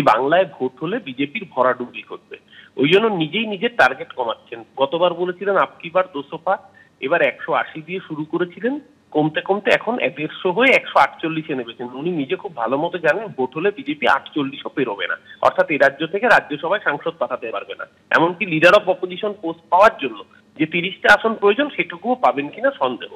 বাংলায় ভোট হলে বিজেপির ভরাডুবি করবে, ওই জন্য নিজেই নিজের টার্গেট কমাচ্ছেন। গতবার বলেছিলেন আপকি বার 200 পার, এবার 180 দিয়ে শুরু করেছিলেন, কমতে কমতে এখন 150 হয়ে 148-এ নেমেছেন। উনি নিজে খুব ভালো মতো জানেন ভোট হলে বিজেপি 48ও পেরোবে না, অর্থাৎ এই রাজ্য থেকে রাজ্যসভায় সাংসদ পাঠাতে পারবে না। এমনকি লিডার অফ অপোজিশন পোস্ট পাওয়ার জন্য যে 30টা আসন প্রয়োজন সেটুকুও পাবেন কিনা সন্দেহ।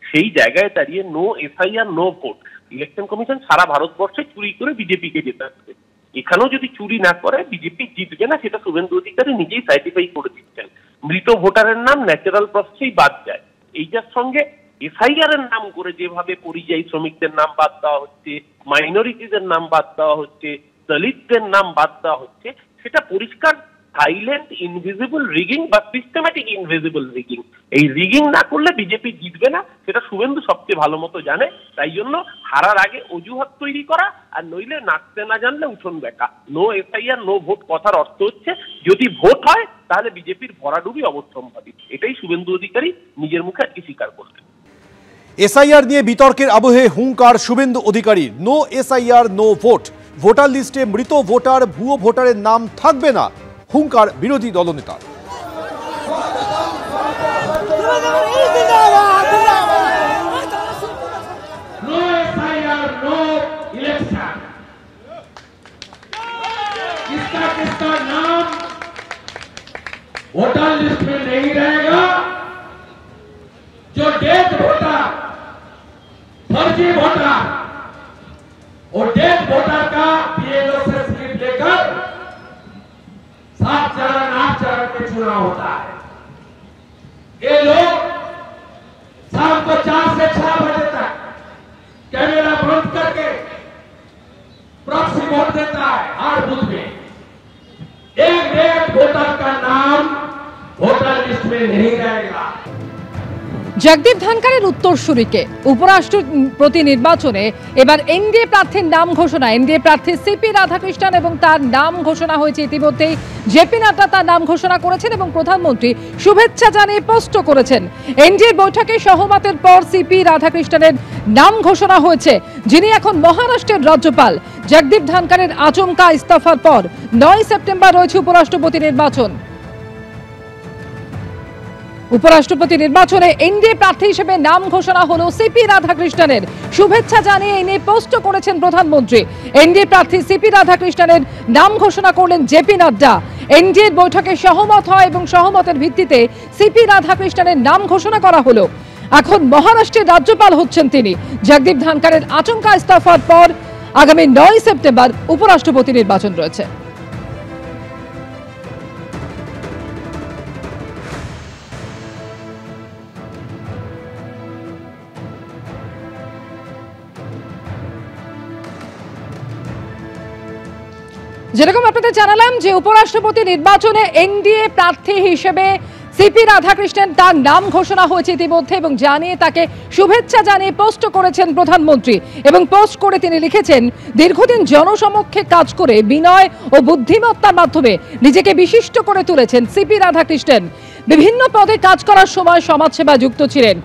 সেই জায়গায় দাঁড়িয়ে no FIR no vote, election commission সারা ভারতবর্ষে চুরি করে বিজেপিকে জেতাচ্ছে। এখানেও যদি চুরি না করে বিজেপি জিতবে না, সেটা শুভেন্দু অধিকারী নিজেই সার্টিফাই করে দিচ্ছেন। মৃত ভোটারের নাম ন্যাচারাল প্রসেসেই বাদ যায়, এইটার সঙ্গে এফআইআর এর নাম করে যেভাবে পরিযায়ী শ্রমিকদের নাম বাদ দেওয়া হচ্ছে, মাইনরিটিদের নাম বাদ দেওয়া হচ্ছে, দলিতদের নাম বাদ দেওয়া হচ্ছে, সেটা পরিষ্কার সাইলেন্ট ইনভিজিবল রিগিং বা সিস্টেম্যাটিক ইনভিজিবল রিগিং। এই রিগিং না করলে বিজেপি জিতবে না, সেটা শুভেন্দু সবচেয়ে ভালো মতো জানে। তাই জন্য হারার আগে অজুহাত তৈরি করা, আর নইলে নাচতে না জানলে উঠোন বেঁকা। নো এফআইআর নো ভোট কথার অর্থ হচ্ছে যদি ভোট হয় তাহলে বিজেপির ভরাডুবি অবশ্যম্ভাবী। এটাই শুভেন্দু অধিকারী নিজের মুখে আজকে স্বীকার করলেন। এসআইআর নিয়ে বিতর্কের আবহে হুঙ্কার শুভেন্দু অধিকারীর। No SIR no vote, voter লিস্টে মৃত ভোটার ভুয়ো ভোটারের নাম থাকবে না, হুঙ্কার বিরোধী দলনেতা। किसका नाम वोटर लिस्ट में नहीं रहेगा, जो डेथ वोटर फर्जी वोटर और डेथ वोटर का बीएलओ से स्लिप लेकर 7 चरण 8 चरण में चुनाव होता है। ये लोग शाम को 4 से 6 बजे तक कैमरा बंद करके प्रॉक्सी वोट देता है। हर बूथ में एक वोटर का नाम वोटर लिस्ट में नहीं रहेगा। জগদীপ ধনখড়ের উত্তরসূরিকে উপরাষ্ট্রপতি নির্বাচনে এবার এনডিএ প্রার্থীর নাম ঘোষণা। এনডিএ প্রার্থী সিপি রাধাকৃষ্ণন এবং তার নাম ঘোষণা হয়েছে ইতিমধ্যেই। জেপি নাড্ডা তার নাম ঘোষণা করেছেন এবং প্রধানমন্ত্রী শুভেচ্ছা জানিয়ে পোস্ট করেছেন। এনডিএ বৈঠকে সহমতের পর সিপি রাধাকৃষ্ণনের নাম ঘোষণা হয়েছে, যিনি এখন মহারাষ্ট্রের রাজ্যপাল। জগদীপ ধনখড়ের আচমকা ইস্তফার পর 9 সেপ্টেম্বর রয়েছে উপরাষ্ট্রপতি নির্বাচন। উপরাষ্ট্রপতি নির্বাচনে এনডিএ প্রার্থী হিসেবে নাম ঘোষণা হলো সিপি রাধাকৃষ্ণনের। শুভেচ্ছা জানিয়ে এই নিয়ে পোস্ট করেছেন প্রধানমন্ত্রী। এনডিএ প্রার্থী সিপি রাধাকৃষ্ণনের নাম ঘোষণা করলেন জেপি নাড্ডা। এনডিএর বৈঠকে সহমত হয় এবং সহমতের ভিত্তিতে সিপি রাধাকৃষ্ণনের নাম ঘোষণা করা হলো। এখন মহারাষ্ট্রের রাজ্যপাল হচ্ছেন তিনি। জগদীপ ধনখড়ের আচমকা ইস্তফার পর আগামী 9 সেপ্টেম্বর উপরাষ্ট্রপতি নির্বাচন রয়েছে। যেরকম আপনাদের জানালাম যে উপরাষ্ট্রপতি নির্বাচনে এনডিএ প্রার্থী হিসেবে সিপি রাধাকৃষ্ণন তার নাম ঘোষণা হয়েছে ইতিমধ্যে এবং জানিয়ে তাকে শুভেচ্ছা জানিয়ে পোস্ট করেছেন প্রধানমন্ত্রী। এবং পোস্ট করে তিনি লিখেছেন, দীর্ঘদিন জনসমক্ষে কাজ করে বিনয় ও বুদ্ধিমত্তার মাধ্যমে নিজেকে বিশিষ্ট করে তুলেছেন সিপি রাধাকৃষ্ণন। বিভিন্ন পদে কাজ করার সময় সমাজসেবা যুক্ত ছিলেন।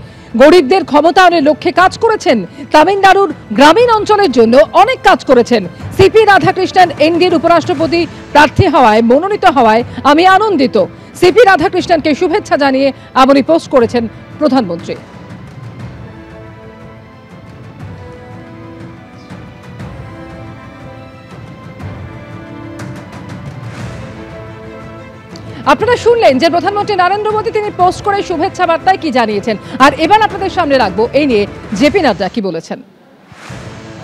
গরিবদের ক্ষমতায়নের লক্ষ্যে কাজ করেছেন। তামিলনাড়ুর গ্রামীণ অঞ্চলের জন্য অনেক কাজ করেছেন। সিপি রাধাকৃষ্ণন এনডিএর উপরাষ্ট্রপতি প্রার্থী হওয়ায় মনোনীত হওয়ায় আমি আনন্দিত। সিপি রাধাকৃষ্ণনকে শুভেচ্ছা জানিয়ে এমনই পোস্ট করেছেন প্রধানমন্ত্রী। আপনারা শুনলেন যে প্রধানমন্ত্রী নরেন্দ্র মোদী তিনি পোস্ট করে শুভেচ্ছা বার্তায় কি জানিয়েছেন। আর এবার আপনাদের সামনে রাখবো এই নিয়ে জেপি নাড্ডা কি বলেছেন।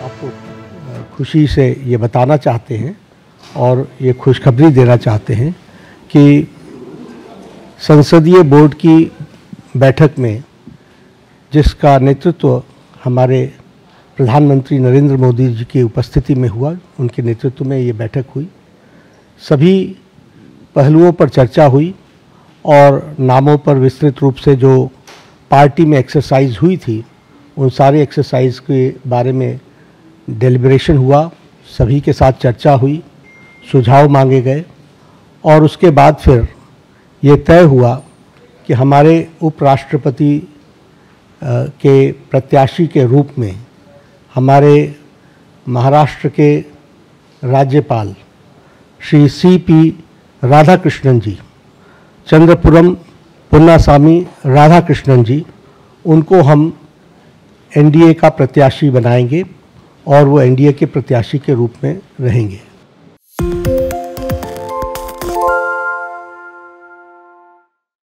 आपको खुशी से ये बताना चाहते हैं और ये खुशखबरी देना चाहते हैं कि संसदीय बोर्ड की बैठक में जिसका नेतृत्व हमारे प्रधानमंत्री नरेंद्र मोदी जी की उपस्थिति में हुआ, उनके नेतृत्व में ये बैठक हुई। सभी पहलुओं पर चर्चा हुई और नामों पर विस्तृत रूप से जो पार्टी में एक्सरसाइज हुई थी उन सारे एक्सरसाइज के बारे में डेलिब्रेशन हुआ, सभी के साथ चर्चा हुई, सुझाव मांगे गए और उसके बाद फिर ये तय हुआ कि हमारे उपराष्ट्रपति के प्रत्याशी के रूप में हमारे महाराष्ट्र के राज्यपाल श्री सीपी राधाकृष्णन जी, चंद्रपुरम पुन्नासामी राधाकृष्णन जी, उनको हम एनडीए का प्रत्याशी बनाएंगे और वो एनडीए के प्रत्याशी के रूप में रहेंगे।